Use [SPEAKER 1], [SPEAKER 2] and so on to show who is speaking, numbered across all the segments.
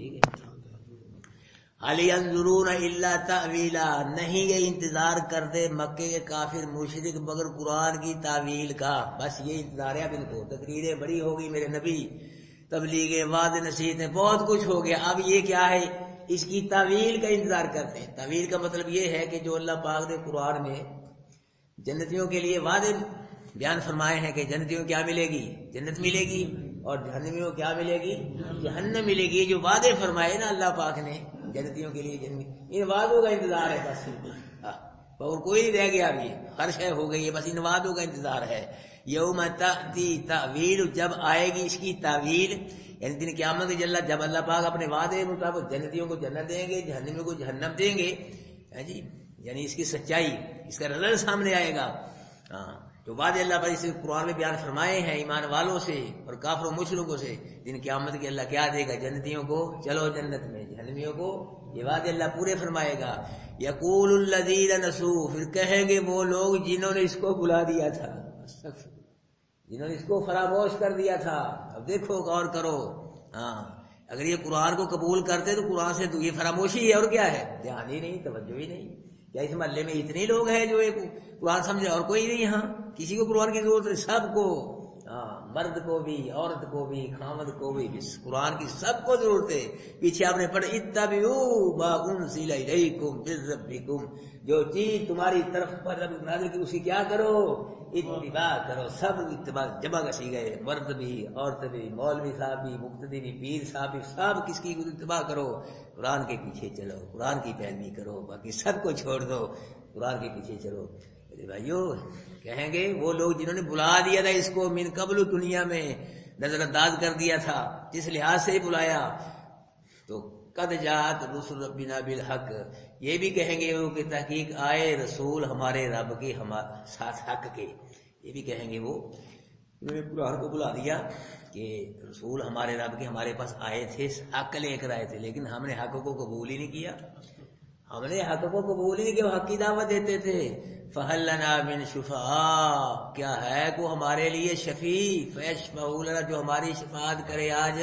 [SPEAKER 1] ٹھیک ہے. هل ينظرون الا تاویلا، نہیں یہ انتظار کرتے مکے کے کافر مشرک مگر قرآن کی تعویل کا. بس یہ انتظار ہے اب ان کو. تقریریں بڑی ہو گئی میرے نبی، تبلیغ وعد نصیحتیں بہت کچھ ہو گیا. اب یہ کیا ہے، اس کی تعویل کا انتظار کرتے ہیں. تعویل کا مطلب یہ ہے کہ جو اللہ پاک نے قرآن میں جنتیوں کے لیے وعدے بیان فرمائے ہیں کہ جنتیوں کیا ملے گی، جنت ملے گی، اور جہنمیوں کیا ملے گی، جہنم ملے گی. جو وعدے فرمائے نا اللہ پاک نے جنتیوں کے لیے، ان وعدوں کا انتظار ہے بس. اور کوئی نہیں رہ گیا ابھی، ہر شے ہو گئی ہے، بس ان وعدوں کا انتظار ہے. یوم تأتی تعویل، جب آئے گی اس کی تعویل، یعنی دن قیامت جب اللہ پاک اپنے وعدے مطابق جنتیوں کو جنت دیں گے، جہنمیوں کو جہنم دیں گے جی، یعنی اس کی سچائی، اس کا رزلٹ سامنے آئے گا. جو وعدے اللہ پر اس قرآن میں بیان فرمائے ہیں ایمان والوں سے اور کافر و مشرکوں سے، دن قیامت کے اللہ کیا دے گا، جنتیوں کو چلو جنت میں، جہنمیوں کو یہ وعدے اللہ پورے فرمائے گا. یقول الذین نسوا، پھر کہیں گے وہ لوگ جنہوں نے اس کو بلا دیا تھا، جنہوں نے اس کو فراموش کر دیا تھا. اب دیکھو غور کرو، اگر یہ قرآن کو قبول کرتے تو قرآن سے یہ فراموشی ہے اور کیا ہے، دھیان ہی نہیں، توجہ ہی نہیں. کیا اس محلے میں اتنے لوگ ہیں جو ایک قرآن سمجھے اور کوئی نہیں؟ یہاں کسی کو قرآن کی ضرورت ہے، سب کو، مرد کو بھی، عورت کو بھی، خامد کو بھی، قرآن کی سب کو ضرورت ہے. پیچھے آپ نے پڑھا اتبعوا ما انزل الیکم من ربکم، جو چیز تمہاری طرف پر رب نازل کی اسی کیا کرو، اتباع کرو. سب اتباع جمع کسی گئے، مرد بھی، عورت بھی، مولوی صاحب بھی، مقتدی بھی، پیر صاحب بھی، سب کس کی اتباع کرو، قرآن کے پیچھے چلو، قرآن کی پیروی کرو، باقی سب کو چھوڑ دو، قرآن کے پیچھے چلو. میرے بھائیو، کہیں گے وہ لوگ جنہوں نے بلا دیا تھا اس کو من قبل، دنیا میں نظر انداز کر دیا تھا، جس لحاظ سے بلایا، تو قد جاءت رسل ربنا بالحق، یہ بھی کہیں گے وہ کہ تحقیق آئے رسول ہمارے رب کے ساتھ حق کے. یہ بھی کہیں گے وہ انہوں نے قرآن کو بلا دیا کہ رسول ہمارے رب کے ہمارے پاس آئے تھے، حق لے کر آئے تھے، لیکن ہم نے حق کو قبول ہی نہیں کیا. ہم نے حق کو قبول ہی نہیں کیا، وہ حق کی دعوت دیتے تھے. فہل لنا من شفعاء، کیا ہے کو ہمارے لیے شفیع، فیشفعوا لنا، جو ہماری شفاعت کرے. آج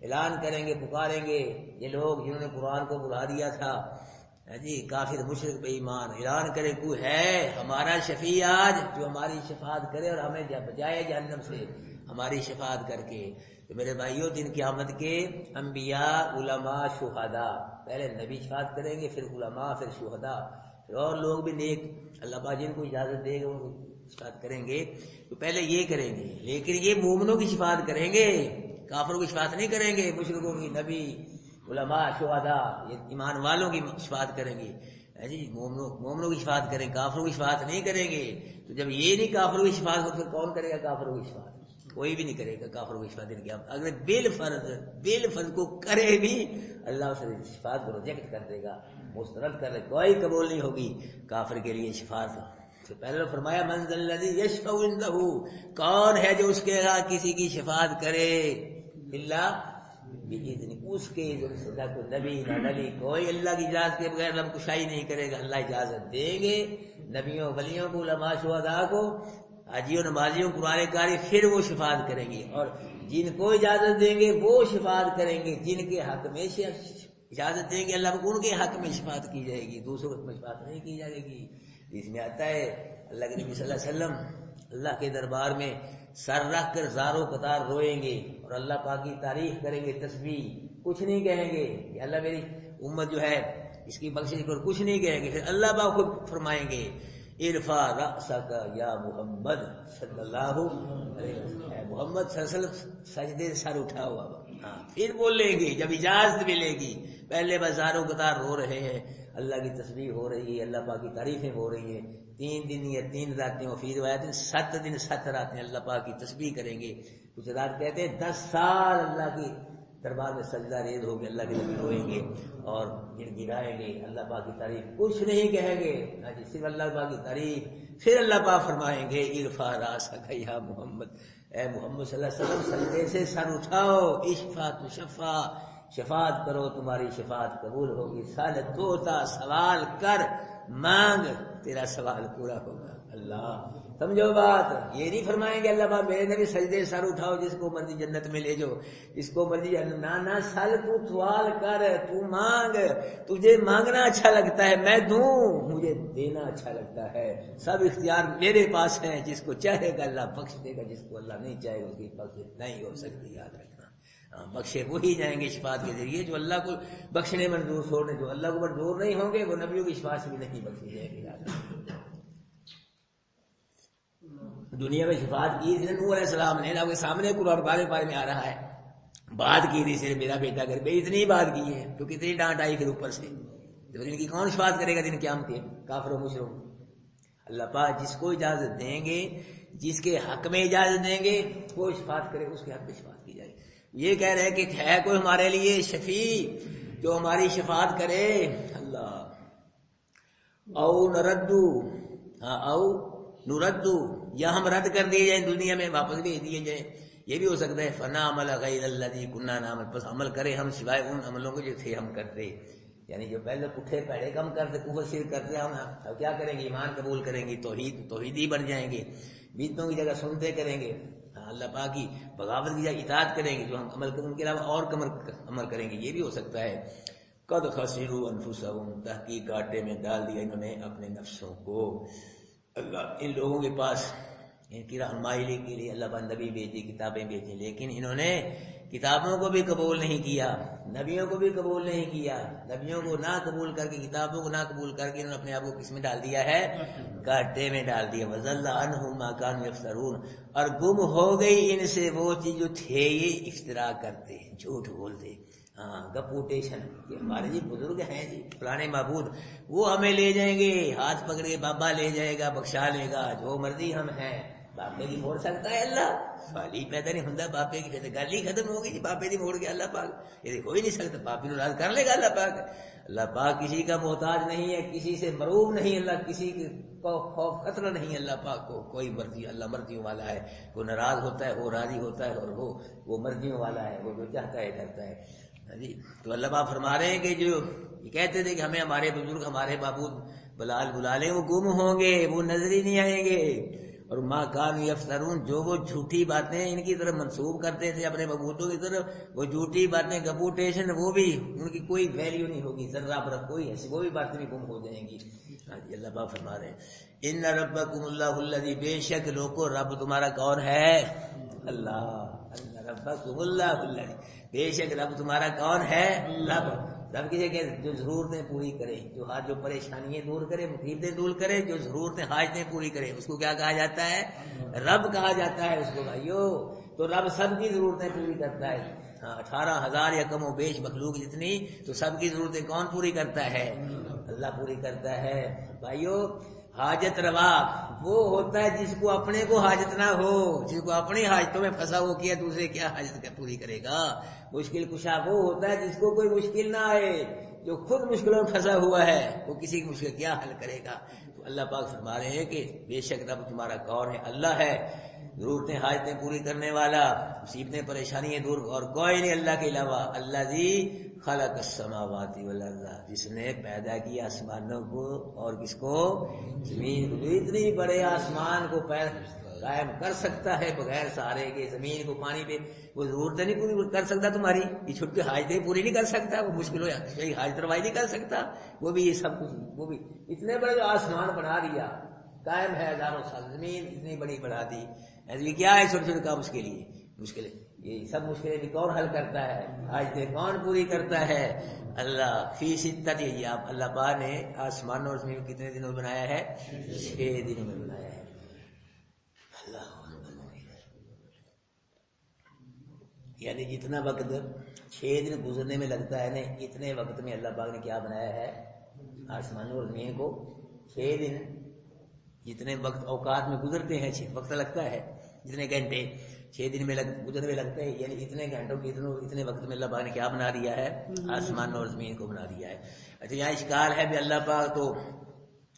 [SPEAKER 1] اعلان کریں گے، پکاریں گے یہ لوگ جنہوں نے قرآن کو بلا دیا تھا جی، کافر مشرک بے ایمان، اعلان کرے کوئی ہے ہمارا شفیع آج جو ہماری شفاعت کرے اور ہمیں بچائے جہنم سے ہماری شفاعت کر کے. تو میرے بھائیوں، دن قیامت کے انبیاء، علماء، شہداء، پہلے نبی شفاعت کریں گے، پھر علماء، پھر شہداء، پھر اور لوگ بھی نیک اللہ پاک جن کو اجازت دے گا ان کو شفاعت کریں گے. تو پہلے یہ کریں گے، لیکن یہ مومنوں کی شفاعت کریں گے، کافروں کی شفاعت نہیں کریں گے. مشرکوں کی نبی، علماء، شہداء، یہ ایمان والوں کی شفاعت کریں گے جی. مومنوں کی شفاعت کریں، کافروں کی شفاعت نہیں کریں گے. تو جب یہ نہیں کافروں کی شفاعت ہو، پھر کون کرے گا کافروں کی شفاعت؟ کوئی بھی نہیں کرے گا کافروں کی شفاعت. اگر بالفرض کو کرے بھی، اللہ اسے شفاعت کو ریجیکٹ کر دے گا، مسترد کر دے گا، کوئی قبول نہیں ہوگی کافر کے لیے شفاعت. تو پہلے فرمایا من ذا الذی یشفع عندہ، کون ہے جو اس کے ساتھ کسی کی شفاعت کرے، الا باذن، اس کے اذن سے. نہ کوئی نبی نہ ولی، کوئی اللہ کی اجازت کے بغیر رب کشائی نہیں کرے گا. اللہ اجازت دیں گے نبیوں، ولیوں کو، علماء، شہداء کو، حاجیوں، نمازیوں، قرآن قاری، پھر وہ شفاعت کریں گے. اور جن کو اجازت دیں گے وہ شفاعت کریں گے، جن کے حق میں اجازت دیں گے اللہ کو ان کے حق میں شفاعت کی جائے گی، دوسروں کے حق میں شفاعت نہیں کی جائے گی. اس میں آتا ہے اللہ کے نبی صلی اللہ علیہ وسلم اللہ کے دربار میں سر رکھ کر زاروں قطار روئیں گے اور اللہ پاک کی تعریف کریں گے، تسبیح، کچھ نہیں کہیں گے کہ اللہ میری امت جو ہے اس کی بخشش کر، کچھ نہیں کہیں گے. پھر اللہ پاک خود فرمائیں گے ارفع رأسک یا محمد صلی اللہ علیہ وسلم، اے محمد صلی اللہ علیہ وسلم سجدے سے سر اٹھا ہوا. پھر بولیں گے جب اجازت ملے گی. پہلے بازاروں قطار رو رہے ہیں، اللہ کی تسبیح ہو رہی ہے، اللہ پاک کی تعریفیں ہو رہی ہیں. 3 دن یا 3 راتیں، اور پھر روایت 7 دن 7 راتیں اللہ پاک کی تسبیح کریں گے. کچھ رات کہتے ہیں 10 سال اللہ کی دربار میں سجدہ ریز ہو کے اللہ کے نبی روئیں گے اور گڑ گڑائیں گے، اللہ پاک کی تعریف کچھ نہیں کہیں گے، صرف اللہ پاک کی تعریف. پھر اللہ پاک فرمائیں گے ارفع رأسک یا محمد، اے محمد صلی اللہ علیہ وسلم سجدے سے سر اٹھاؤ، اشفع تشفع، شفاعت کرو تمہاری شفاعت قبول ہوگی. سال توتا، سوال کر، مانگ، تیرا سوال پورا ہوگا. اللہ سمجھو بات، یہ نہیں فرمائیں گے اللہ پاک میرے نبی سجدے سر اٹھاؤ جس کو مرضی جنت میں لے جاؤ، جس کو مرضی نہ سل، تو سوال کر، تو مانگ، تجھے مانگنا اچھا لگتا ہے میں دوں، مجھے دینا اچھا لگتا ہے، سب اختیار میرے پاس ہیں، جس کو چاہے گا اللہ بخش دے گا، جس کو اللہ نہیں چاہے گا اس کی بخش نہیں ہو سکتی، یاد رکھنا۔ بخشے وہی جائیں گے شفاعت کے ذریعے جو اللہ کو بخشنے منظور چھوڑنے، جو اللہ کو منظور نہیں ہوں گے وہ نبیوں کی شفاعت سے بھی نہیں بخشے جائیں گے، یاد رکھنا۔ دنیا میں شفاعت کی تھی نوح علیہ السلام نے، آپ کے سامنے قرآن بارے بارے میں آ رہا ہے، بات کی تھی صرف میرا بیٹا گھر پہ، اتنی بات کی ہے تو کتنی ڈانٹ آئی پھر اوپر سے، تو ان کی کون شفاعت کرے گا دن قیامت کے؟ کافر و مشرک۔ اللہ پاک جس کو اجازت دیں گے، جس کے حق میں اجازت دیں گے وہ شفاعت کرے، اس کے حق میں شفاعت کی جائے۔ یہ کہہ رہے کہ ہے کوئی ہمارے لیے شفیع جو ہماری شفاعت کرے؟ اللہ او نردو، او نردو، یا ہم رد کر دیے جائیں، دنیا میں واپس بھیج دیے جائیں، یہ بھی ہو سکتا ہے۔ فنا عمل غیر الذی کنا نعمل، بس عمل کرے ہم سوائے ان عملوں کو جو تھے ہم کرتے، یعنی جو پہلے پٹھے پیڑے کم کرتے، کفر شرک کرتے، ہم کیا کریں گے؟ ایمان قبول کریں گے، توحیدی بن جائیں گے، بیتوں کی جگہ سنتے کریں گے، اللہ پاک کی بغاوت کی جگہ اطاعت کریں گے، جو ہم عمل کریں ان کے علاوہ اور عمل کریں گے، یہ بھی ہو سکتا ہے۔ قد خسروا انفسهم، تحقیق گاٹے میں ڈال دیا انہوں نے اپنے نفسوں کو۔ اللہ ان لوگوں کے پاس ان کی رہنمائی کے لیے اللہ پاک نبی بھیجے، کتابیں بھیجی، لیکن انہوں نے کتابوں کو بھی قبول نہیں کیا، نبیوں کو بھی قبول نہیں کیا، نبیوں کو نہ قبول کر کے، کتابوں کو نہ قبول کر کے انہوں نے اپنے آپ کو کس میں ڈال دیا ہے؟ گاٹے میں ڈال دیا۔ وَضَلَّ عَنْهُمْ مَا كَانُوا يَفْتَرُونَ، اور گم ہو گئی ان سے وہ چیز جو تھے یہ افترا کرتے، جھوٹ بولتے، گپوٹیشن، کہ ہمارے جی بزرگ ہیں جی فلانے معبود، وہ ہمیں لے جائیں گے، ہاتھ پکڑ کے بابا لے جائے گا، بخشا لے گا، جو مرضی ہم ہیں۔ باپے کی موڑ سکتا ہے اللہ؟ سوال ہی پیدا نہیں ہوتا، باپے کی پیدا گل ہی ختم ہوگی جی، باپے کی موڑ کے اللہ پاک یہ ہو ہی نہیں سکتا، باپے کو راضی کر لے گا اللہ پاک۔ اللہ پاک کسی کا محتاج نہیں ہے، کسی سے مروب نہیں، اللہ کسی کو خوف خطرہ نہیں، اللہ پاک کو کوئی مرضی، اللہ مرضیوں والا ہے، وہ ناراض ہوتا ہے، وہ راضی ہوتا ہے، اور وہ مرضیوں والا ہے، وہ جو چاہتا ہے کرتا ہے جی۔ تو اللہ پاک فرما رہے ہیں کہ جو یہ کہتے تھے کہ ہمیں ہمارے بزرگ، ہمارے معبود بلا لیں، وہ گم ہوں گے، وہ نظر ہی نہیں آئیں گے۔ اور ما کانوا یفترون، جو وہ جھوٹی باتیں ان کی طرف منسوب کرتے تھے اپنے معبودوں کی طرف، وہ جھوٹی باتیں، گپوٹیشن، وہ بھی ان کی کوئی ویلیو نہیں ہوگی، ذرہ برابر کوئی ایسی، وہ بھی باتیں بھی گم ہو جائیں گی۔ اللہ پاک فرما رہے ہیں ان ربکم اللہ الذی، بے شک لوگو رب تمہارا کون ہے؟ اللہ۔ ان ربکم اللہ الذی، بے شک رب تمہارا کون ہے؟ رب کی جگہ جو ضرورتیں پوری کرے، جو پریشانیاں دور کرے، مصیبتیں دور کرے، جو ضرورتیں حاجتیں پوری کرے، اس کو کیا کہا جاتا ہے؟ رب کہا جاتا ہے اس کو بھائیو۔ تو رب سب کی ضرورتیں پوری کرتا ہے، 18,000 یا کم و بیش مخلوق جتنی، تو سب کی ضرورتیں کون پوری کرتا ہے؟ اللہ پوری کرتا ہے بھائیو۔ حاجت روا وہ ہوتا ہے جس کو اپنے کو حاجت نہ ہو، جس کو اپنی حاجتوں میں پھنسا ہو کیا دوسرے کیا حاجت پوری کرے گا۔ مشکل کشا وہ ہوتا ہے جس کو کوئی مشکل نہ آئے، جو خود مشکلوں میں پھنسا ہوا ہے وہ کسی کی مشکل کیا حل کرے گا۔ تو اللہ پاک فرما رہے ہیں کہ بے شک رب تمہارا کون ہے؟ اللہ ہے، ضرورتیں حاجتیں پوری کرنے والا، مصیبتیں پریشانیاں دور، اور کوئی نہیں اللہ کے علاوہ۔ الذی خلق السماوات والارض، جس نے پیدا کیا آسمانوں کو اور کس کو؟ زمین کو۔ اتنی بڑے آسمان کو قائم کر سکتا ہے بغیر سہارے کے، زمین کو پانی پہ، وہ ضرورتیں نہیں پوری کر سکتا تمہاری، یہ چھوٹی حاجتیں پوری نہیں کر سکتا، وہ مشکل ہو جائے حاجت روائی نہیں کر سکتا، وہ بھی یہ سب کچھ، وہ بھی اتنے بڑے جو آسمان بنا دیا، قائم ہے ہزاروں سال، زمین اتنی بڑی بنا دی، ایسے کیا ہے چھوٹے چھوٹے کام اس کے لیے؟ مشکلیں، یہ سب مشکلیں بھی کون حل کرتا ہے؟ حاجتیں کون پوری کرتا ہے؟ اللہ۔ فی ستۃ ایام، اللہ پاک نے آسمان اور زمین کتنے دنوں میں بنایا ہے؟ 6 دنوں میں بنایا ہے۔ اللہ، یعنی جتنا وقت 6 دن گزرنے میں لگتا ہے نا، اتنے وقت میں اللہ پاک نے کیا بنایا ہے؟ آسمانوں اور زمین کو 6 دن، جتنے وقت اوقات میں گزرتے ہیں، وقت لگتا ہے جتنے گھنٹے 6 دن میں گزرنے میں لگتے ہیں، یعنی اتنے گھنٹوں کی اتنے وقت میں اللہ پاک نے کیا بنا دیا ہے؟ آسمان اور زمین کو بنا دیا ہے۔ اچھا یہاں اشکال ہے بھی اللہ پاک تو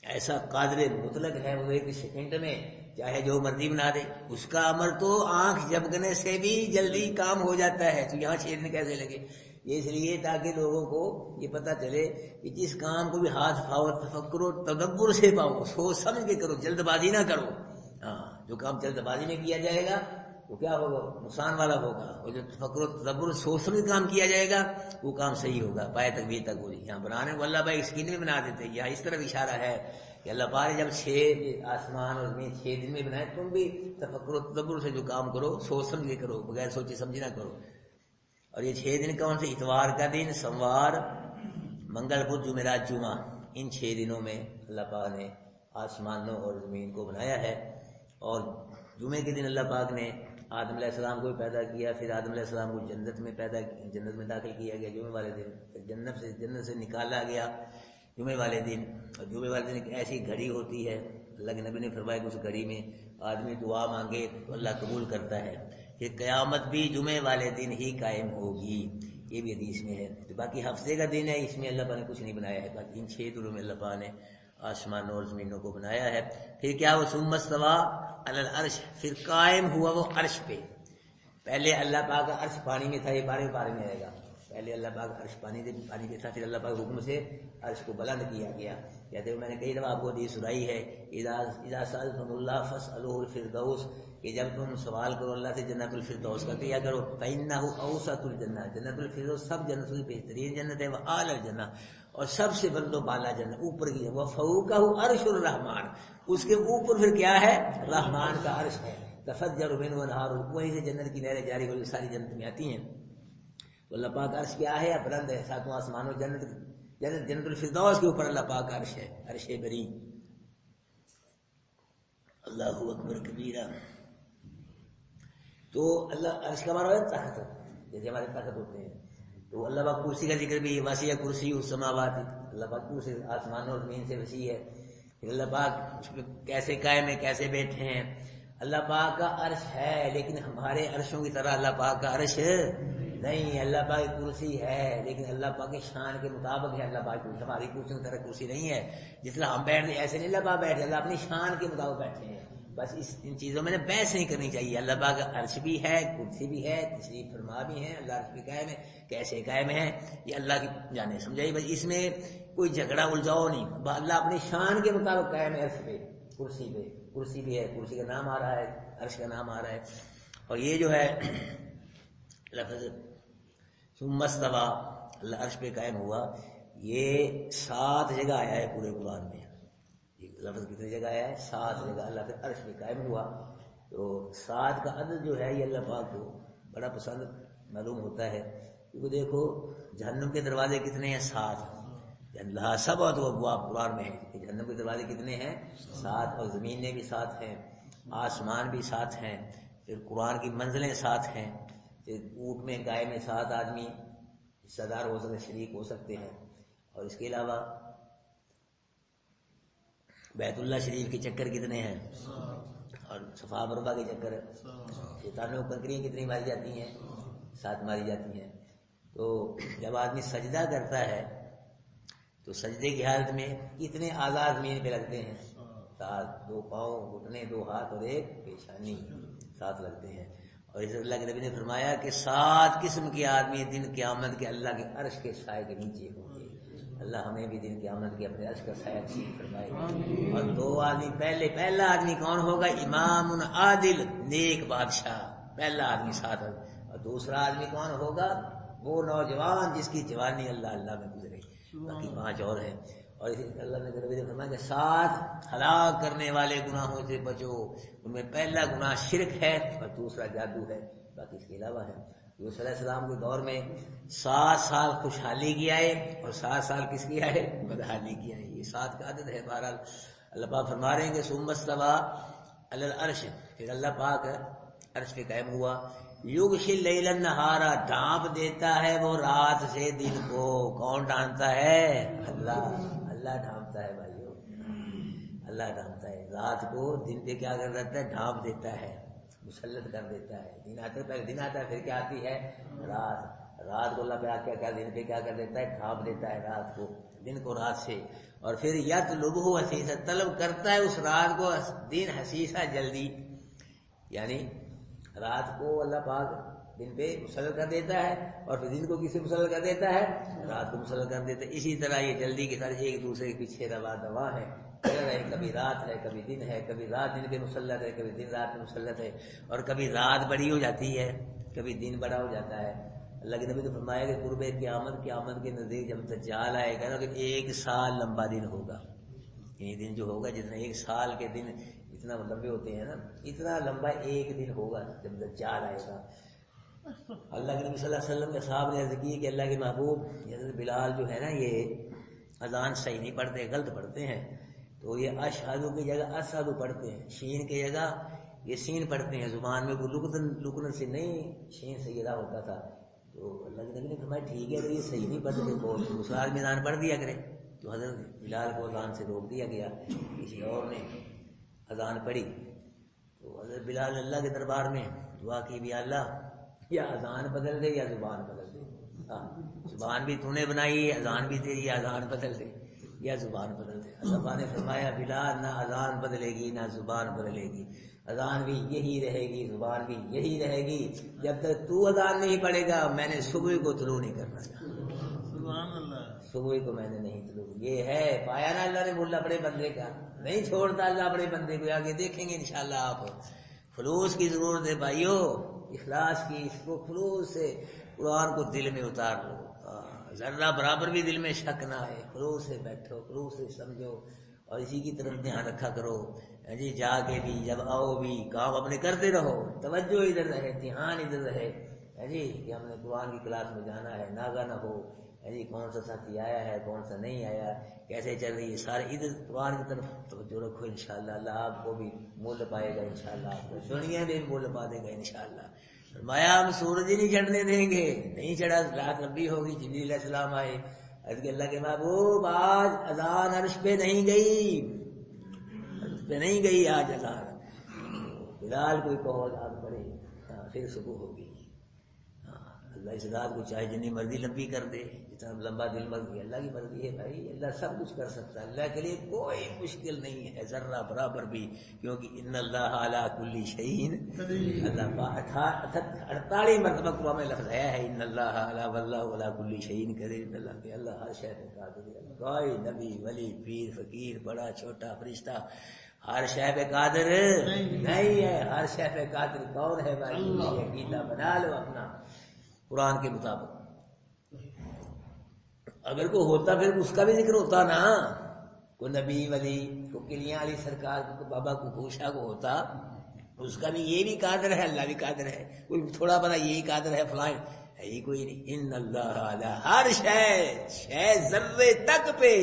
[SPEAKER 1] ایسا قادر مطلق ہے، وہ 1 سیکنڈ میں چاہے جو مرضی بنا دے، اس کا امر تو آنکھ جھپکنے سے بھی جلدی کام ہو جاتا ہے، تو یہاں 6 دن کیسے لگے؟ یہ اس لیے تاکہ لوگوں کو یہ پتہ چلے کہ جس کام کو بھی ہاتھ پھاؤ، تفکر و تدبر سے پاؤ، سوچ سمجھ کے کرو، جلد بازی نہ کرو۔ جو کام جلد بازی میں کیا جائے گا وہ کیا ہوگا؟ نقصان والا ہوگا، اور جو تفکر و تدبر سوچ سمجھ کام کیا جائے گا وہ کام صحیح ہوگا، پائے تکبیر تک ہوگی۔ یہاں بنانے کو اللہ بھائی اسکرین میں بنا دیتے، یہاں اس طرف اشارہ ہے کہ اللہ پاک نے جب 6 آسمان اور زمین 6 دن میں بنائے، تم بھی تفکر و تدبر سے جو کام کرو سوچ سمجھ کے کرو، بغیر سوچے سمجھے نہ کرو۔ اور یہ 6 دن کون سے؟ اتوار کا دن، سوموار، منگل، بدھ، جمعرات، جمعہ، ان 6 دنوں میں اللہ پاک نے آسمانوں اور زمین کو بنایا ہے۔ اور جمعے کے دن اللہ پاک نے آدم علیہ السلام کو بھی پیدا کیا، پھر آدم علیہ السلام کو جنت میں داخل کیا گیا جمعے والے دن، پھر جنت سے نکالا گیا جمعے والے دن۔ اور جمعے والے دن ایک ایسی گھڑی ہوتی ہے، اللہ کے نبی نے فرمایا کہ اس گھڑی میں آدمی دعا مانگے تو اللہ قبول کرتا ہے۔ یہ قیامت بھی جمعے والے دن ہی قائم ہوگی، یہ بھی حدیث میں ہے۔ تو باقی ہفتے کا دن ہے، اس میں اللہ پاک نے کچھ نہیں بنایا ہے، باقی ان 6 دنوں میں اللہ پاک نے آسمانوں اور زمینوں کو بنایا ہے۔ پھر کیا وہ ثم استویٰ علی العرش، پھر قائم ہوا وہ عرش پہ۔ پہلے اللہ پاک کا عرش پانی میں تھا، یہ بارے میں آئے گا۔ پہلے اللہ پاک عرش پانی پہ تھا، پھر اللہ پاک حکم سے عرش کو بلند کیا گیا۔ کہتے ہوئے میں نے کئی دفعہ آپ کو حدیث سنائی ہے، اذا سألتم اللہ فاسألوہ الفردوس، کہ جب تم سوال کرو اللہ سے جنت الفردوس کا کیا کرو، فإنہ اوسط الجنہ، جنت الفردوس سب جنت کی بہترین جنت ہے، وأعلی الجنہ، اور سب سے بلند و بالا جنت، اوپر کی، وفوقہ عرش الرحمن، اس کے اوپر پھر کیا ہے؟ رحمان کا عرش ہے۔ تفجر منہ الانہار، وہیں سے جنت کی نہریں جاری ہوئی ساری جنت میں آتی ہیں۔ تو اللہ پاک کا عرش کیا ہے؟ بلند ہے، ساتوں آسمانوں جنت الفردوس کے اوپر اللہ پاک کا عرش ہے، عرش بری۔ اللہ اکبر کبیرہ۔ تو اللہ عرش کا معنی ہے تخت، جیسے ہمارے تخت ہوتے ہیں۔ تو اللہ پاک کرسی کا ذکر بھی، وسیع کرسی السماوات، اللہ پاک کرسی آسمانوں اور زمین سے وسیع ہے۔ پھر اللہ پاک اس پہ کیسے قائم ہے، کیسے بیٹھے ہیں؟ اللہ پاک کا عرش ہے، لیکن ہمارے عرشوں کی طرح اللہ پاک کا عرش نہیں۔ اللہ پاک کی کرسی ہے، لیکن اللہ پاک کی شان کے مطابق ہے۔ اللہ پاک کی ہماری کرسی کی طرح کرسی نہیں ہے، جس طرح ہم بیٹھتے ایسے نہیں اللہ پاک بیٹھے، اللہ اپنی شان کے مطابق بیٹھے ہیں۔ بس ان چیزوں میں بحث نہیں کرنی چاہیے۔ اللہ پاک کا عرش بھی ہے، کرسی بھی ہے، تشریف فرما بھی ہے، اللہ عرش بھی قائم ہے، کیسے قائم ہے یہ اللہ کی جانے سمجھائی۔ بس اس میں کوئی جھگڑا الجھاؤ نہیں، اللہ اپنی شان کے مطابق قائم ہے عرش پہ، کرسی پہ، کرسی بھی ہے، کرسی کا نام آ رہا ہے، عرش کا نام آ رہا ہے۔ اور یہ جو ہے لفظ ثم استویٰ، اللہ عرش پہ قائم ہوا، یہ 7 جگہ آیا ہے پورے قرآن میں۔ یہ لفظ کتنی جگہ آیا ہے؟ 7 جگہ اللہ پھر عرش پہ قائم ہوا۔ تو 7 کا عدد جو ہے یہ اللہ پاک کو بڑا پسند معلوم ہوتا ہے، کیونکہ دیکھو جہنم کے دروازے کتنے ہیں؟ 7۔ اللہ سب اور ابواب قرآن میں ہے کہ جہنم کے دروازے کتنے ہیں؟ 7، اور زمینیں بھی 7 ہیں، آسمان بھی 7 ہیں، پھر قرآن کی منزلیں 7 ہیں، پھر اونٹ میں گائے میں 7 آدمی حصہ دار ہو سکتے، شریک ہو سکتے ہیں۔ اور اس کے علاوہ بیت اللہ شریف کے چکر کتنے ہیں؟ اور صفا مروا کے چکر، شیطانوں کو کنکریاں کتنی ماری جاتی ہیں؟ 7 ماری جاتی ہیں۔ تو جب آدمی سجدہ کرتا ہے تو سجدے کی حالت میں کتنے اعضاء زمین پہ لگتے ہیں؟ 7، 2 پاؤں، گھٹنے، 2 ہاتھ اور 1 پیشانی، 7 لگتے ہیں۔ اور اس اللہ کے نبی نے فرمایا کہ 7 قسم کے آدمی دن قیامت کے اللہ کے عرش کے سائے کے نیچے ہوں گے۔ اللہ ہمیں بھی دن قیامت کے اپنے عرش کا سایہ نصیب فرمائے۔ اور 2 آدمی، پہلا آدمی کون ہوگا؟ امام عادل، نیک بادشاہ، پہلا آدمی 7۔ اور دوسرا آدمی کون ہوگا؟ وہ نوجوان جس کی جوانی اللہ میں گزرے۔ باقی 5 اور ہیں۔ اور اللہ نے نبی نے فرمایا کہ 7 ہلاک کرنے والے گناہوں سے بچو، ان میں پہلا گناہ شرک ہے اور دوسرا جادو ہے، باقی اس کے علاوہ ہے۔ یوسف علیہ السلام کے دور میں 7 سال خوشحالی کی آئے اور 7 سال کس کی آئے؟ بدحالی کی آئے۔ یہ 7 کا عدد ہے۔ بہرحال اللہ پاک فرما رہے ہیں کہ ثم استویٰ علی العرش، پھر اللہ پاک عرش پہ قائم ہوا۔ یغشی اللیل النہار، ڈھانپ دیتا ہے وہ رات سے دن کو۔ کون ڈھانپتا ہے؟ اللہ ڈھانپتا ہے بھائیو، اللہ ڈھانپتا ہے رات کو، دن پہ کیا کر دیتا ہے؟ ڈھانپ دیتا ہے، مسلط کر دیتا ہے۔ دن آتا ہے، پہلے دن آتا ہے، پھر کیا آتی ہے؟ رات کو اللہ پہ کیا دن پہ کیا کر دیتا ہے؟ ڈھانپ دیتا ہے رات کو، دن کو رات سے۔ اور پھر یطلبہ حثیثا، طلب کرتا ہے اس رات کو دن حثیثا، جلدی، یعنی رات کو اللہ پاک دن پہ مسلط کر دیتا ہے اور پھر دن کو کسی مسلط کر دیتا ہے؟ رات کو مسلط کر دیتا ہے۔ اسی طرح یہ جلدی کے ساتھ ایک دوسرے کے پیچھے روا دوا ہے۔ چل رہے، کبھی رات ہے کبھی دن ہے، کبھی رات دن پہ مسلط ہے کبھی دن رات پہ مسلط ہے، اور کبھی رات بڑی ہو جاتی ہے کبھی دن بڑا ہو جاتا ہے۔ اللہ کے نبی نے فرمایا کہ قرب قیامت کے نزدیک جب دجال آئے گا نا تو 1 سال لمبا دن ہوگا، یہ دن جو ہوگا جتنا 1 سال کے دن اتنا لمبے ہوتے ہیں نا، اتنا لمبا ایک دن ہوگا جب دجال آئے گا۔ اللہ کے نبی صلی اللہ علیہ وسلم کے صاحب نے عرض کی کہ اللہ کے محبوب حضرت بلال جو ہے نا یہ اذان صحیح نہیں پڑھتے، غلط پڑھتے ہیں، تو یہ اشہدو کی جگہ اشہدو پڑھتے ہیں، شین کی جگہ یہ سین پڑھتے ہیں، زبان میں کوئی لکن سے نہیں شین سے ادا ہوتا تھا۔ تو اللہ کے نبی نے فرمایا ٹھیک ہے، اگر یہ صحیح نہیں پڑھتے تو دوسرا آدمی اذان پڑھ دیا کرے۔ تو حضرت بلال کو اذان سے روک دیا گیا، کسی اور نے اذان پڑھی۔ تو حضرت بلال اللہ کے دربار میں دعا کی، بھی اللہ یا اذان بدل دے یا زبان بدل دے، زبان بھی تو نے بنائی، اذان بھی تیری، اذان بدل دے یا زبان بدل دے۔ اللہ نے فرمایا بلال نہ اذان بدلے گی نہ زبان بدلے گی، اذان بھی یہی رہے گی زبان بھی یہی رہے گی، جب تک تو اذان نہیں پڑے گا میں نے صبح کو طلوع نہیں کرنا،
[SPEAKER 2] سبحان اللہ،
[SPEAKER 1] صبح کو میں نے نہیں طلوع۔ یہ ہے پایا نا اللہ نے مولا اپنے بندے کا، نہیں چھوڑتا اللہ اپنے بندے کو۔ آگے دیکھیں گے انشاءاللہ آپ، خلوص کی ضرورت ہے بھائیو، اخلاص کی، اس کو خلوص سے قرآن کو دل میں اتار لو، ذرہ برابر بھی دل میں شک نہ آئے، خلوص سے بیٹھو، خلوص سے سمجھو، اور اسی کی طرف دھیان رکھا کرو جی، جا کے بھی جب آؤ بھی کام اپنے کرتے رہو، توجہ ادھر رہے، دھیان ادھر رہے جی، کہ ہم نے قرآن کی کلاس میں جانا ہے، ناگا نہ ہو جی، کون سا ساتھی آیا ہے کون سا نہیں آیا، کیسے چل رہی ہے، سارے ادھر قرآن کی طرف توجہ رکھو، انشاءاللہ اللہ آپ کو بھی مول پائے گا، انشاءاللہ آپ کو دنیا میں بھی مول پا دے گا انشاءاللہ۔ فرمایا ہم سورج ہی نہیں چڑھنے دیں گے، نہیں چڑھا رات لمبی ہوگی، جبریل علیہ السلام آئے، عرض کہ اللہ کے محبوب آج اذان عرش پہ نہیں گئی، عرش پہ نہیں گئی آج اذان، بلال کوئی کہو اذان پڑے، پھر صبح ہوگی۔ اللہ اس رات کو چاہے جتنی مرضی لمبی کر دے، جتنا لمبا دل مرضی، اللہ کی مرضی ہے بھائی، اللہ سب کچھ کر سکتا ہے، اللہ کے لیے کوئی مشکل نہیں ہے ذرہ برابر بھی، کیونکہ ان اللہ علی کل شیء اللہ 48 مرتبہ قرآن میں لفظ ہے ان اللہ علی واللہ علی کل شیء قدیر، اللہ کے اللہ ہر شے پہ قادر ہے، کوئی نبی ولی پیر فقیر بڑا چھوٹا فرشتہ ہر شے پہ قادر نہیں ہے، ہر شے پہ قادر کون ہے بھائی، یہ عقیدہ بنا لو اپنا قرآن کے مطابق۔ اگر کوئی ہوتا پھر اس کا بھی ذکر ہوتا نا، کوئی نبی ولی کو کلیاں علی سرکار کو بابا کو گوشا کو ہوتا، اس کا بھی یہ بھی قادر ہے، اللہ بھی قادر ہے، کوئی تھوڑا بنا یہی قادر ہے فلاں ہے ہی کوئی نہیں، ان اللہ علی ہر شے ذرے تک پہ،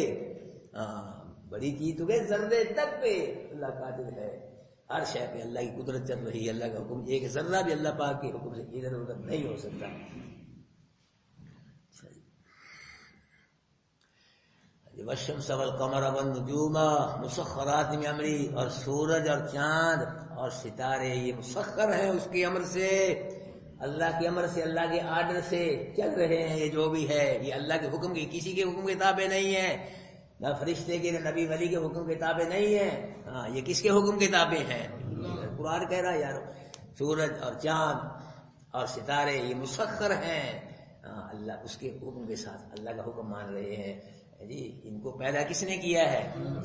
[SPEAKER 1] بڑی چیز تو کہ ذرے تک پہ اللہ قادر ہے، ہر شے پہ اللہ کی قدرت چل رہی ہے، اللہ کا حکم، ایک ذرہ بھی اللہ پاک کے حکم سے ادھر ادھر نہیں ہو سکتا۔ والشمس والقمر والنجوم مسخرات بامری، اور سورج اور چاند اور ستارے یہ مسخر ہیں اس کے امر سے، اللہ کے امر سے، اللہ کے آرڈر سے چل رہے ہیں، یہ جو بھی ہے یہ اللہ کے حکم کی، کسی کے حکم کی تابع نہیں ہے، نہ فرشتے کے نہ نبی ولی کے حکم کے تابع نہیں ہے، یہ کس کے حکم کے تابع ہیں؟ قرآن کہہ رہا ہے یار، سورج اور چاند اور ستارے یہ مسخر ہیں، اللہ اس کے حکم کے ساتھ اللہ کا حکم مان رہے ہیں جی، ان کو پیدا کس نے کیا ہے،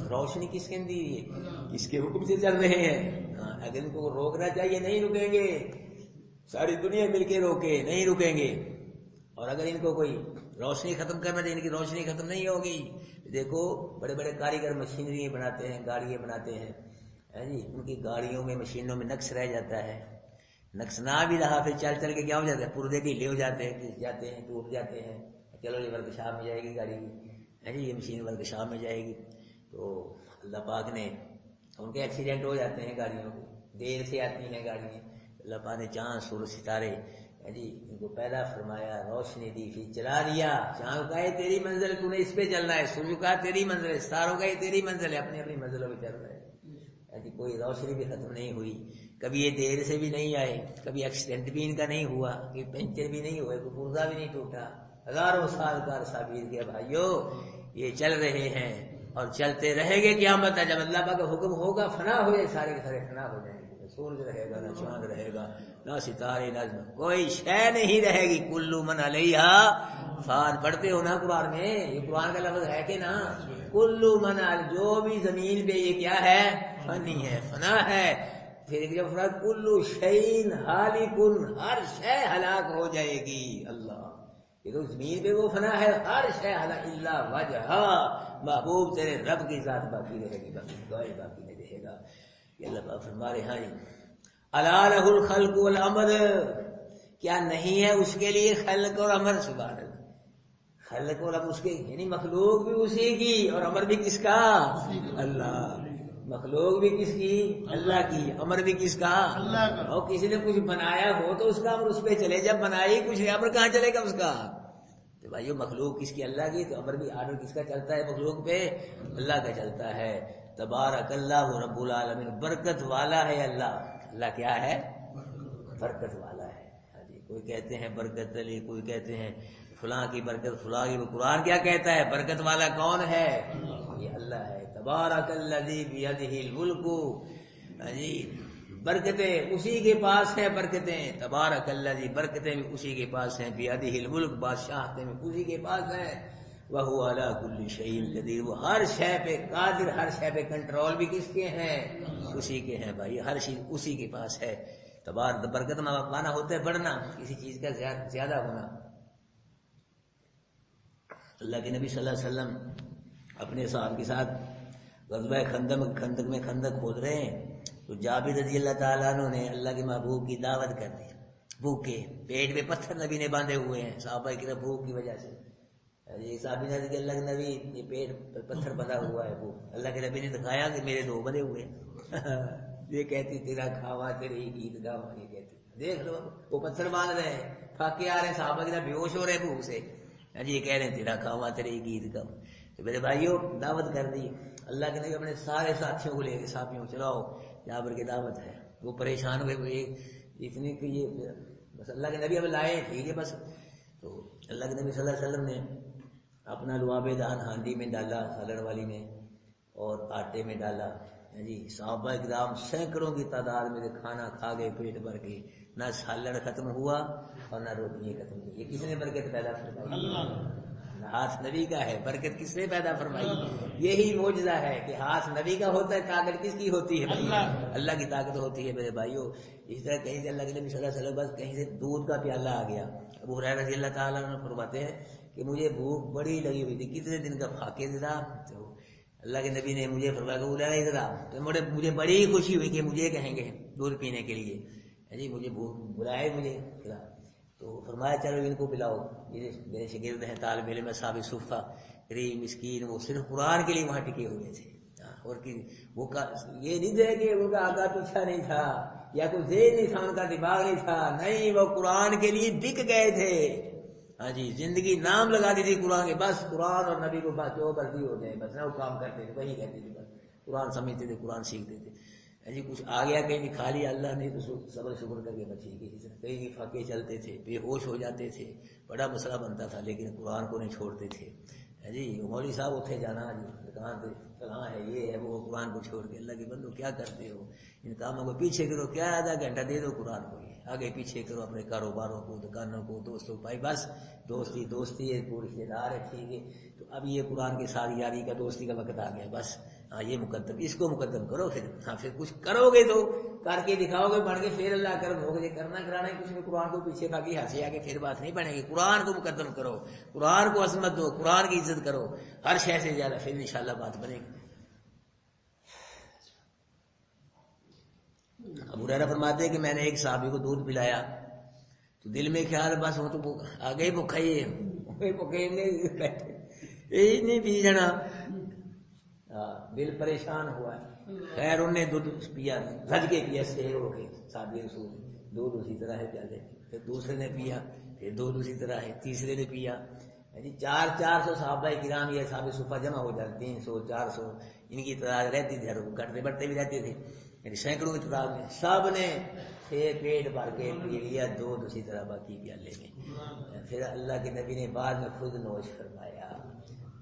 [SPEAKER 1] روشنی کس نے دی ہے، کس کے حکم سے چل رہے ہیں، اگر ان کو روکنا چاہیے نہیں رکیں گے، ساری دنیا مل کے روکے نہیں رکیں گے، اور اگر ان کو کوئی روشنی ختم کرنا چاہیے، ان کی روشنی ختم نہیں ہوگی۔ دیکھو بڑے بڑے کاریگر مشینری بناتے ہیں، گاڑیاں بناتے ہیں جی، ان کی گاڑیوں میں مشینوں میں نقص رہ جاتا ہے، نقص نہ بھی رہا پھر چل چل کے کیا ہو جاتا ہے، پردے بھی لے ہو جاتے ہیں، گھس جاتے ہیں، ٹوٹ جاتے ہیں، چلو یہ ورکشاپ میں جائے گی گاڑی جی، یہ مشین ورکشاپ میں جائے گی، تو اللہ پاک نے ان کے ایکسیڈنٹ ہو جاتے ہیں، گاڑیوں کو دیر سے آتی ہیں گاڑیاں، اللہ پاک نے چاند سورج ستارے جی ان کو پیدا فرمایا، روشنی دی، پھر چلا دیا، چاند کا ہے تیری منزل، تو نے اس پہ چلنا ہے، سورج کا تیری منزل ہے، ستاروں کا یہ تیری منزل ہے، اپنی اپنی منزلوں پہ چل رہے ہیں جی، کوئی روشنی بھی ختم نہیں ہوئی، کبھی یہ دیر سے بھی نہیں آئے، کبھی ایکسیڈنٹ بھی ان کا نہیں ہوا، کہ پنچر بھی نہیں ہوئے، کوئی پرزا بھی نہیں ٹوٹا، ہزاروں سال کا عرصہ بیت گیا بھائیو، یہ چل رہے ہیں اور چلتے رہیں گے قیامت ہے، جب اللہ پاک کا حکم ہوگا فنا ہو جائے، سارے کے سارے فنا ہو جائیں گے، سورج رہے گا نہ چاند رہے گا نہ ستارے نہ کوئی شے نہیں رہے گی، کل من علیہا فان پڑھتے ہو نا قرآن میں، یہ قرآن کا لفظ ہے کہ نا؟ کلو منال، جو بھی زمین پہ یہ کیا ہے؟ فانی ہے، فنا ہے۔ پھر جب فرمایا کلو شیء ہالکن، ہر شے ہلاک ہو جائے گی۔ اللہ، یہ تو زمین پہ وہ فنا ہے، ہر شے ہلاک الا وجہ، محبوب تیرے رب کی ذات باقی رہے گی، باقی نہیں رہے گا۔ یہ اللہ پاک فرما رہے ہیں الا لہ الخلق والامر، کیا نہیں ہے اس کے لیے خلق اور امر؟ سبحان اللہ، خلق اور امر اس کے، یعنی مخلوق بھی اسی کی اور امر بھی کس کا؟ اللہ۔ مخلوق بھی کس کی؟ اللہ کی۔ امر بھی کس کا؟
[SPEAKER 2] اللہ کا۔
[SPEAKER 1] اور کسی نے کچھ بنایا ہو تو اس کا امر اس پہ چلے، جب بنائی کچھ نہیں، امر کہاں چلے گا اس کا؟ تو بھائیو مخلوق کس کی؟ اللہ کی، تو امر بھی آرڈر کس کا چلتا ہے مخلوق پہ؟ اللہ کا چلتا ہے۔ تبارک اللہ رب العالمین، برکت والا ہے اللہ۔ اللہ کیا ہے؟ برکت والا ہے۔ کوئی کہتے ہیں برکت علی، کوئی کہتے ہیں فلاں کی برکت، فلاں کی۔ قرآن کیا کہتا ہے؟ برکت والا کون ہے؟ یہ اللہ ہے۔ تبارک الذی بیدہ الملک، برکتیں اسی کے پاس ہیں، برکتیں تبارک الذی، برکتیں بھی اسی کے پاس ہیں، بیدہ الملک، بادشاہتیں بھی اسی کے پاس ہیں، وہو علی کل شیء قدیر، وہ ہر شے پہ قادر، ہر شے پہ کنٹرول بھی کس کے ہیں؟ اسی کے ہیں بھائی، ہر چیز اسی کے پاس ہے۔ تبارک، برکت مانا ہوتا ہے بڑھنا، کسی چیز کا زیادہ ہونا۔ اللہ کے نبی صلی اللہ علیہ وسلم اپنے صحابہ کے ساتھ غزوہ خندق میں خندق کھود رہے ہیں، تو جابر رضی اللہ تعالیٰ عنہ نے اللہ کے محبوب کی دعوت کر دی، بھوکے پیٹ میں پتھر نبی نے باندھے ہوئے ہیں صحابہ کی بھوک کی وجہ سے۔ یہ صحابی نے کہ اللہ کے نبی یہ پیٹ پر پتھر بندھا ہوا ہے، وہ اللہ کے نبی نے دکھایا کہ میرے دو بندے ہوئے ہیں۔ یہ کہتی تیرا کھاوا تیرے ہی گیت گاوا، یہ کہتی دیکھ لو وہ پتھر باندھ رہے ہیں، پھاکے آ رہے ہیں، صحابہ کی طرح بے ہوش ہو رہے ہیں بھوک سے، یہ کہہ رہے ہیں تیرا کھاوا تیرے ہی گیت گاوا۔ تو میرے بھائیوں دعوت کر دی اللہ کے نبی، اپنے سارے ساتھیوں کو لے کے، صحابیوں کو چلاؤ جابر کی دعوت ہے۔ وہ پریشان ہوئے اتنی کہ یہ بس اللہ کے نبی اب لائے، ٹھیک ہے بس۔ تو اللہ کے نبی صلی اللہ علیہ وسلم نے اپنا لعاب دہن ہانڈی میں ڈالا، سالن والی میں، اور آٹے میں ڈالا۔ صحابہ کرام سینکڑوں کی تعداد میں کھانا کھا گئے پیٹ بھر کے، نہ سالن ختم ہوا اور نہ روٹیاں ختم ہوئی۔ یہ کس نے برکت پیدا فرمائی؟ ہاتھ نبی کا ہے۔ برکت کس نے پیدا فرمائی؟ یہی معجزہ ہے کہ ہاتھ نبی کا ہوتا ہے، طاقت کس کی ہوتی ہے؟ اللہ کی طاقت ہوتی ہے میرے بھائیوں۔ اس طرح کہیں سے اللہ کے نبی صلی اللہ علیہ وسلم بس کہیں سے دودھ کا پیالہ آ گیا، ابو ہریرہ رضی اللہ تعالیٰ عنہ فرماتے ہیں کہ مجھے بھوک بڑی لگی ہوئی تھی، کتنے دن کا فاقے تھا، تو اللہ کے نبی نے مجھے فرمایا کہ نہیں تھا، تو مجھے بڑی خوشی ہوئی کہ مجھے کہیں گے دودھ پینے کے لیے، مجھے بھوک بلائے مجھے کھلا، تو فرمایا چلو ان کو پلاؤ۔ یہ میرے شاگرد ہیں، طالب علم ہے، صاحب صفہ، غریب مسکین، وہ صرف قرآن کے لیے وہاں ٹکے ہوئے تھے، اور وہ یہ نہیں تھے کہ ان کا آگا پیچھا نہیں تھا یا کوئی ذہن نہیں تھا، ان کا دماغ نہیں تھا، نہیں، وہ قرآن کے لیے بک گئے تھے۔ زندگی نام لگا دی تھی قرآن کے، بس قرآن اور نبی کو بس جو مرضی ہو جائے، بس نہ وہ کام کرتے تھے، وہی کہتے تھے، بس قرآن سمجھتے تھے، قرآن سیکھتے تھے۔ کچھ آ گیا کہیں کھا لیا اللہ نے تو صبر شکر کر کے بچے گی، کہیں پھاکے چلتے تھے، بے ہوش ہو جاتے تھے، بڑا مسئلہ بنتا تھا، لیکن قرآن کو نہیں چھوڑتے تھے۔ مولوی صاحب اٹھے جانا دکان پہ، فلاں ہے یہ ہے وہ، قرآن کو چھوڑ کے، اللہ کے بندو کیا کرتے ہو، ان کاموں کو پیچھے کرو، کیا آدھا گھنٹہ دے دو قرآن کو، آگے پیچھے کرو اپنے کاروباروں کو، دکانوں کو، دوستوں کو، بھائی بس دوستی ہے، پوری رشتے دار ہے، ٹھیک ہے، تو اب یہ قرآن کے ساتھ یاری کا دوستی کا وقت آ گیا، بس یہ مقدم، اس کو مقدم کرو، پھر کچھ کرو گے تو کر کے دکھاؤ گے، بڑھ کے پھر اللہ کرم ہوگا، یہ کرنا کرانا ہے کچھ نہیں، قرآن کو پیچھے باقی ہنسے آگے پھر بات نہیں بنے گی، قرآن کو مقدم کرو، قرآن کو عظمت دو، قرآن کی عزت کرو ہر شے سے زیادہ، پھر انشاءاللہ بات بنے گی۔ ابو ہریرہ فرماتے ہیں کہ میں نے ایک صحابی کو دودھ پلایا تو دل میں خیال بس وہ تو آگے بھوکھے یہی نہیں پی جانا، دل پریشان ہوا ہے۔ خیر انہیں دودھ پیا، رج کے پیا، سیر ہو کے، صحابی رسول دودھ اسی طرح ہے پیالے، پھر دوسرے نے پیا، پھر دودھ اسی طرح ہے، تیسرے نے پیا، 400 صحابہ کرام یہ صحابہ صفہ جمع ہو جاتے، 300 400 ان کی تعداد رہتی تھی، گھٹتے بڑھتے بھی رہتے تھے، یعنی سینکڑوں کی تعداد میں سب نے پھر پیٹ بھر کے پی لیا دودھ اسی طرح باقی پیالے میں۔ پھر اللہ کے نبی نے بعد میں خود نوش فرمایا،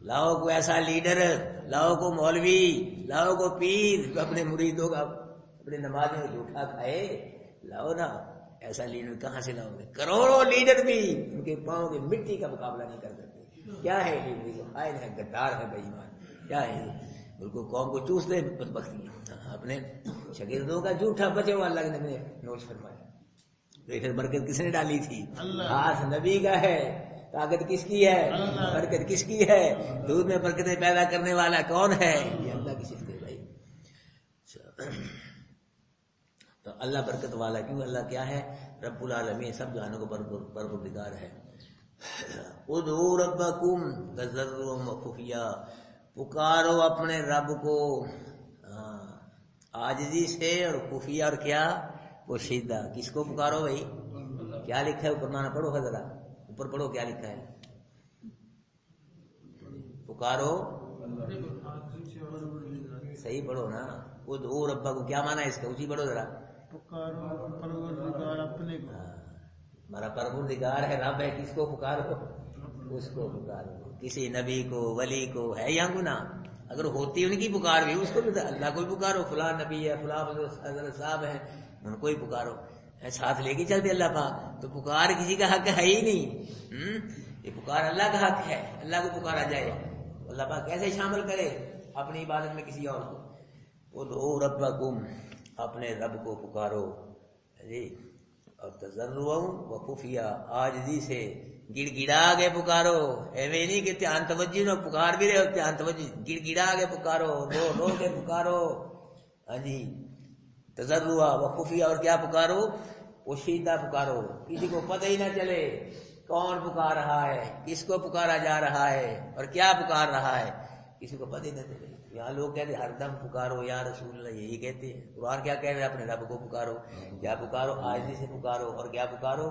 [SPEAKER 1] لاؤ کو ایسا لیڈر، لاؤ کو مولوی، لاؤ کو پیر جو اپنے مریدوں کا، اپنے نمازوں کو جھوٹا کھائے، لاؤ نا، ایسا لیڈر کہاں سے لاؤ گے؟ کروڑوں لیڈر بھی ان کے پاؤں کی مٹی کا مقابلہ نہیں کر سکتے. کیا ہے لیڈر؟ خائن ہے، غدار ہے، بے ایمان. کیا ہے؟ بالکل قوم کو چوس دے بدبختی. اپنے شاگردوں کا جھوٹا بچے ہوا اللہ کے نبی نے نوش فرمایا. پھر برکت کس نے ڈالی تھی؟ ہاتھ نبی کا ہے. طاقت کس کی ہے؟ برکت کس کی ہے؟ دودھ میں برکتیں پیدا کرنے والا کون ہے؟ یہ اللہ کی صفت ہے بھائی. تو اللہ برکت والا کیوں؟ اللہ کیا ہے؟ رب العالمین، سب جہانوں کو پروردگار ہے. ادعوا ربکم تضرعا وخفیا، پکارو اپنے رب کو عاجزی سے اور خفیہ، اور کیا؟ پوشیدہ. کس کو پکارو بھائی؟ کیا لکھا ہے اوپر؟ مانا پڑھو ذرا اوپر پڑھو کیا لکھا ہے. پکارو، صحیح پڑھو نا. ادعوا ربکم کیا مانا ہے اس کا؟ اسی پڑھو ذرا.
[SPEAKER 2] پکارو پروردگار اپنے کو.
[SPEAKER 1] ہمارا پروردگار ہے، رب ہے. کس کو پکارو؟ اس کو پکارو. کسی نبی کو، ولی کو ہے یہاں گناہ؟ اگر ہوتی ان کی پکار بھی، اس کو بھی اللہ کو بھی پکارو. فلاں نبی ہے، فلاں حضرت صاحب ہے، ان کو ہی پکارو. ساتھ لے کے چلتے اللہ پاک. تو پکار کسی کا حق ہے ہی نہیں. یہ پکار اللہ کا حق ہے. اللہ کو پکارا جائے، اللہ پاک کیسے شامل کرے اپنی عبادت میں کسی اور کو؟ ادعوا ربکم، اپنے رب کو پکارو جی. اور تضرعا وخفیا، عاجزی سے، گڑ گڑا کے پکارو. ایویں نہیں کہ دھیان توجہ نہ پکار بھی رہے ہو، دھیان توجہ، گڑ گڑا کے پکارو، رو رو کے پکارو. ہاں جی. تضرعا وخفیا، اور کیا پکارو؟ پوشیدہ پکارو. کسی کو پتہ ہی نہ چلے کون پکار رہا ہے، کس کو پکارا جا رہا ہے، اور کیا پکار رہا ہے، کسی کو پتہ ہی نہ چلے. یہاں لوگ کہتے ہیں ہر دم پکارو یا رسول اللہ، یہی کہتے ہیں. قرآن کیا کہہ رہے ہیں؟ اپنے رب کو پکارو. کیا پکارو؟ عاجزی سے پکارو. اور کیا پکارو؟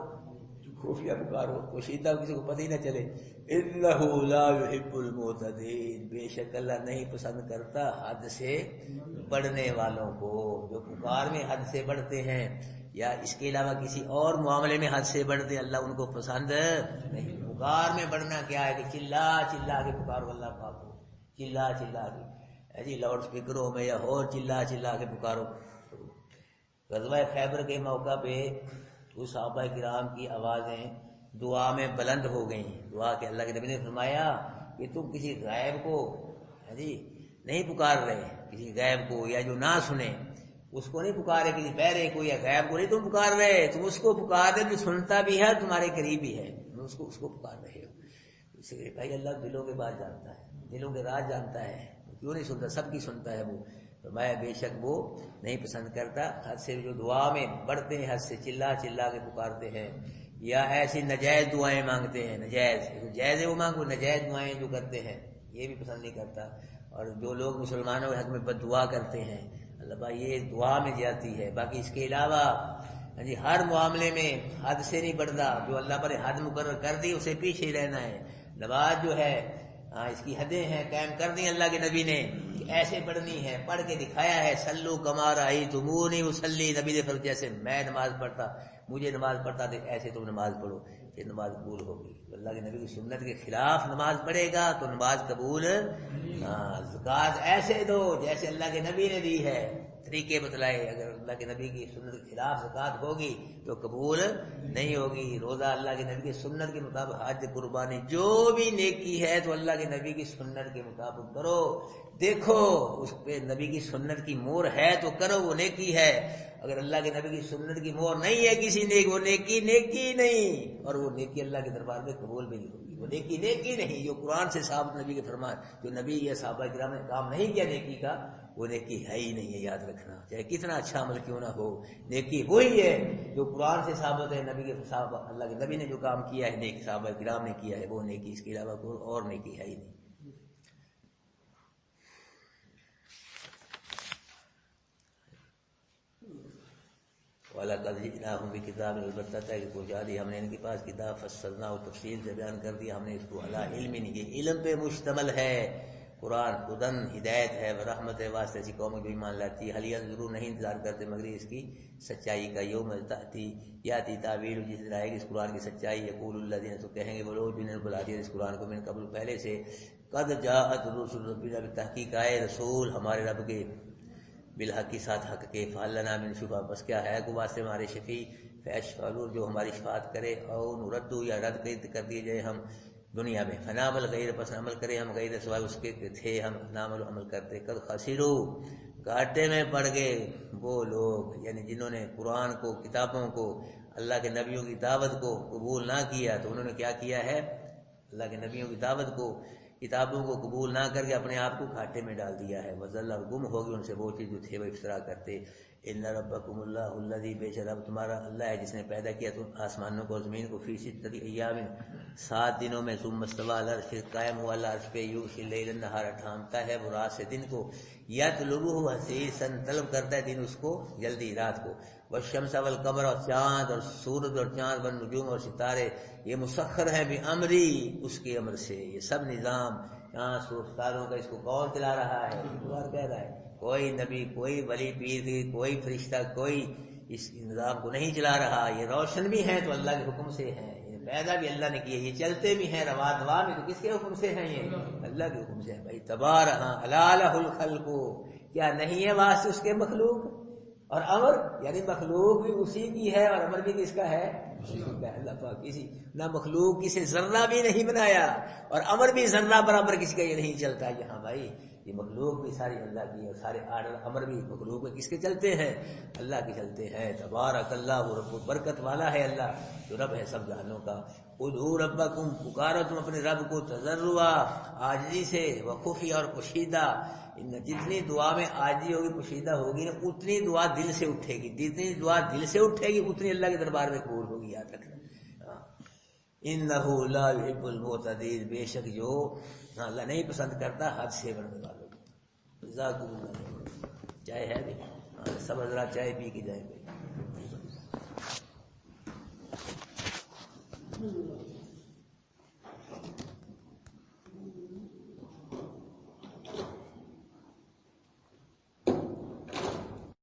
[SPEAKER 1] خفیہ پکارو، پوشیدہ، کسی کو پتہ ہی نہ چلے. انہ لا یحب المعتدین، بے شک اللہ نہیں پسند کرتا حد سے بڑھنے والوں کو. جو پکار میں حد سے بڑھتے ہیں یا اس کے علاوہ کسی اور معاملے میں حد سے بڑھتے ہیں، اللہ ان کو پسند نہیں. پکار میں بڑھنا کیا ہے؟ کہ چلا چلا کے پکارو اللہ پاک کو. چلا چلا کے جی لاؤڈ اسپیکروں میں یا اور چلا چلا کے پکارو. غزوہ خیبر کے موقع پہ اس صحابہ کرام کی آوازیں دعا میں بلند ہو گئیں. دعا کہ اللہ کے نبی نے فرمایا کہ تم کسی غائب کو جی نہیں پکار رہے، کسی غائب کو یا جو نہ سنے اس کو نہیں پکارے، کسی بہرے کو یا غائب کو نہیں تم پکار رہے. تم اس کو پکار رہے جو سنتا بھی ہے، تمہارے قریب بھی ہے. اس کو پکار رہے ہو. اس لیے بھائی اللہ دلوں کے بات جانتا ہے، دلوں کے راز جانتا ہے. کیوں نہیں سنتا؟ سب کی سنتا ہے وہ. فرمایا بے شک وہ نہیں پسند کرتا حد سے جو دعا میں بڑھتے ہیں، حد سے چلا چلا کے پکارتے ہیں یا ایسی نجائز دعائیں مانگتے ہیں. نجائز جائز ہے وہ مانگو، نجائز دعائیں جو کرتے ہیں یہ بھی پسند نہیں کرتا. اور جو لوگ مسلمانوں کے حق میں بد دعا کرتے ہیں، اللہ بھائی یہ دعا میں جاتی ہے. باقی اس کے علاوہ جی ہر معاملے میں حد سے نہیں بڑھتا. جو اللہ پر حد مقرر کر دی اسے پیچھے رہنا ہے. نماز جو ہے اس کی حدیں ہیں، قائم کر دی اللہ کے نبی نے کہ ایسے پڑھنی ہے. پڑھ کے دکھایا ہے. سلو کما رأیتمونی اصلی، نبی نے فرمایا جیسے میں نماز پڑھتا، مجھے نماز پڑھتا تھے ایسے تم نماز پڑھو، یہ نماز قبول ہوگی. اللہ کے نبی کی سنت کے خلاف نماز پڑھے گا تو نماز قبول. زکوٰۃ ایسے دو جیسے اللہ کے نبی نے دی ہے، طریقے بتلائے. اگر اللہ کے نبی کی سنت کے خلاف زکوٰۃ ہوگی تو قبول نہیں ہوگی. روزہ اللہ کے نبی کی سنت کے مطابق، حج، قربانی، جو بھی نیکی ہے تو اللہ کے نبی کی سنت کے مطابق کرو. دیکھو اس پہ نبی کی سنت کی مہر ہے تو کرو، وہ نیکی ہے. اگر اللہ کے نبی کی سنت کی مہر نہیں ہے کسی نیک، وہ نیکی نہیں، اور وہ نیکی اللہ کے دربار میں قبول بھی نہیں ہوگی. وہ نیکی نہیں. جو قرآن سے ثابت نبی کے فرمان، جو نبی یا صحابہ کرام نے کام نہیں کیا نیکی کا، وہ نیکی ہے ہی نہیں ہے. یاد رکھنا، چاہے کتنا اچھا عمل کیوں نہ ہو، نیکی وہی ہے جو قرآن سے ثابت ہے. نبی کے صحابہ، اللہ کے نبی نے جو کام کیا ہے، نیک صحابہ کرام نے کیا ہے، وہ نیکی. اس کے علاوہ کوئی اور نیکی ہے ہی نہیں. وَلَقَدْ جِئْنَاهُمْ بِكِتَابٍ، البتہ ہے کہ پہنچا دی ہم نے ان کے پاس کتاب، فصلنا و تفصیل سے بیان کر دیا ہم نے اس کو. علی علم، یہ علم پہ مشتمل ہے قرآن. ہدن، ہدایت ہے، رحمت ہے واسطے ایسی قوم جو ایمان لاتی ہے. حل ینظرون، نہیں انتظار کرتے مگر اس کی سچائی کا. یوم تأتی، یاتی تعبیر، جس دن آئے گی اس قرآن کی سچائی. یقول الذین، تو کہیں گے وہ لوگ جنہوں نے بلا دیا اس قرآن کو، من قبل، پہلے سے. قد جاءت رسل ربنا، تحقیق آئے رسول ہمارے رب کے، بالحق کے ساتھ حق کے. فہل لنا من شفیع، بس کیا ہے کو واسطے ہمارے شفیع. فیشفعلوا جو ہماری شفاعت کرے، اور نردو یا رد کر دیے جائے ہم دنیا میں، فنعمل غیر پس عمل کرے ہم غیر سوائے اس کے کہ تھے ہم نعمل عمل کرتے، قد خسروا گھاٹے میں پڑ گئے وہ لوگ، یعنی جنہوں نے قرآن کو، کتابوں کو، اللہ کے نبیوں کی دعوت کو قبول نہ کیا، تو انہوں نے کیا کیا ہے؟ اللہ کے نبیوں کی دعوت کو، کتابوں کو قبول نہ کر کے اپنے آپ کو گھاٹے میں ڈال دیا ہے، وضل اور گم ہوگی ان سے وہ چیز جو تھے وہ افترا کرتے۔ ان ربکم اللہ الذی، بے شک رب تمہارا اللہ ہے جس نے پیدا کیا تم آسمانوں کو زمین کو، فی ستۃ ایام 7 دنوں میں، ثم استوی علی العرش، قائم ہوا اللہ عرش پہ، یغشی اللیل النہار، ڈھانپتا ہے وہ رات سے دن کو، یطلبہ حثیثا، طلب کرتا ہے دن اس کو جلدی رات کو، والشمس والقمر، اور چاند اور سورج اور چاند، والنجوم اور ستارے، یہ مسخر ہے بامری، اس کے امر سے، یہ سب نظام چاند ستاروں کا اس کو کون چلا رہا ہے؟ اللہ کہہ رہا ہے، کوئی نبی، کوئی ولی پیر، کوئی فرشتہ، کوئی اس نظام کو نہیں چلا رہا، یہ روشن بھی ہیں تو اللہ کے حکم سے ہیں، یہ پیدا بھی اللہ نے کیے، یہ چلتے بھی ہیں روا دوا میں تو کس کے حکم سے ہیں؟ یہ اللہ کے حکم سے ہیں بھائی، تبارک الا لہ الخلق، کیا نہیں ہے واسطے اس کے مخلوق اور امر، یعنی مخلوق بھی اسی کی ہے اور امر بھی کس کا ہے؟ اسی کا ہے۔ اللہ پاک کسی نہ مخلوق کسی ذرہ بھی نہیں بنایا اور امر بھی ذرہ برابر کسی کا یہ نہیں چلتا یہاں بھائی، یہ مخلوق بھی ساری اللہ کی، اور سارے آرڈر امر بھی مخلوق میں کس کے چلتے ہیں؟ اللہ کے چلتے ہیں۔ تبارک اللہ رب، برکت والا ہے اللہ جو رب ہے سب جہانوں کا۔ ادعوا ربکم، پکارو تم اپنے رب کو، تضرعا، عاجزی سے، وخفی، اور پوشیدہ، جتنی دعا میں عاجزی ہوگی، پوشیدہ ہوگی نا، اتنی دعا دل سے اٹھے گی، جتنی دعا دل سے اٹھے گی اتنی اللہ کے دربار میں قبول ہوگی، یاد رکھنا۔ انہ لا یحب المعتدین، بے شک جو اللہ نہیں پسند کرتا حد سے بڑھنے والوں کو۔ جزاکم اللہ خیر۔ چائے ہے بھی؟ سب حضرات چائے پی کے جائیں گے۔